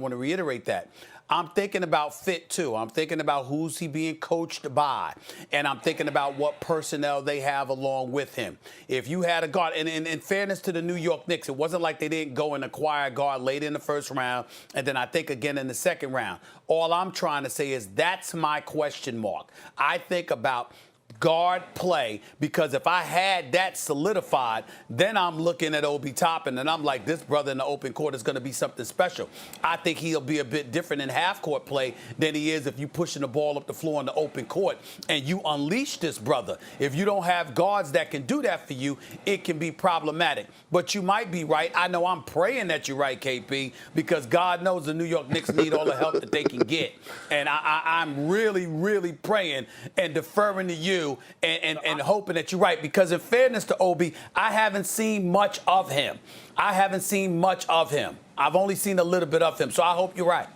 want to reiterate that. I'm thinking about fit too. I'm thinking about who's he being coached by, and I'm thinking about what personnel they have along with him. If you had a guard, and in fairness to the New York Knicks, it wasn't like they didn't go and acquire a guard late in the first round, and then I think again in the second round. All I'm trying to say is that's my question mark. I think about guard play, because if I had that solidified, then I'm looking at Obi Toppin and I'm like, this brother in the open court is going to be something special. I think he'll be a bit different in half court play than he is if you pushing the ball up the floor in the open court and you unleash this brother. If you don't have guards that can do that for you, it can be problematic. But you might be right. I know I'm praying that you're right, KP, because God knows the New York Knicks need all the help that they can get. And I'm really, really praying and deferring to you and hoping that you're right, because in fairness to Obi, I haven't seen much of him. I've only seen a little bit of him, so I hope you're right.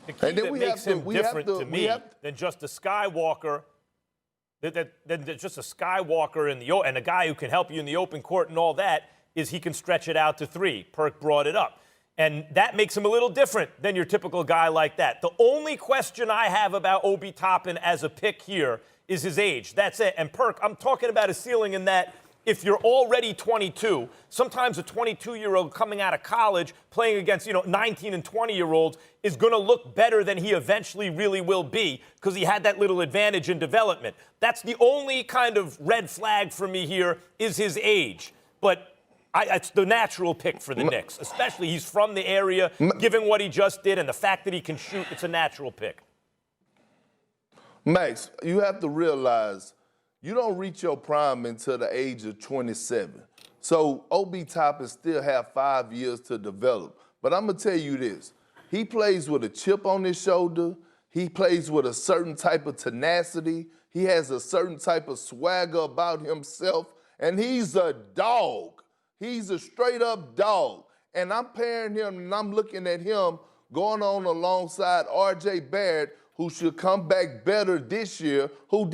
The key that makes him different to me than just a Skywalker, than just a Skywalker and a guy who can help you in the open court and all that, is he can stretch it out to three. Perk brought it up. And that makes him a little different than your typical guy like that. The only question I have about Obi Toppin as a pick here is his age. That's it. And Perk, I'm talking about a ceiling in that if you're already 22, sometimes a 22-year-old coming out of college playing against, 19 and 20-year-olds is going to look better than he eventually really will be because he had that little advantage in development. That's the only kind of red flag for me here is his age. But it's the natural pick for the Knicks, especially he's from the area, given what he just did and the fact that he can shoot. It's a natural pick. Max, you have to realize you don't reach your prime until the age of 27. So Obi Toppin still have 5 years to develop. But I'm going to tell you this. He plays with a chip on his shoulder. He plays with a certain type of tenacity. He has a certain type of swagger about himself. And he's a dog. He's a straight-up dog. And I'm pairing him, and I'm looking at him going on alongside R.J. Barrett, who should come back better this year, who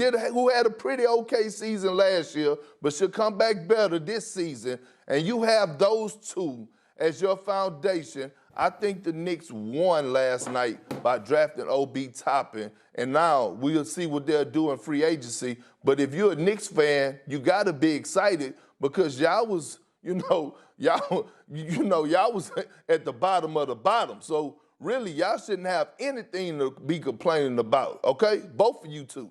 had a pretty okay season last year, but should come back better this season. And you have those two as your foundation. I think the Knicks won last night by drafting Obi Toppin, and now we'll see what they'll do in free agency. But if you're a Knicks fan, you got to be excited because y'all was y'all was at the bottom of the bottom. So really, y'all shouldn't have anything to be complaining about, okay? Both of you two.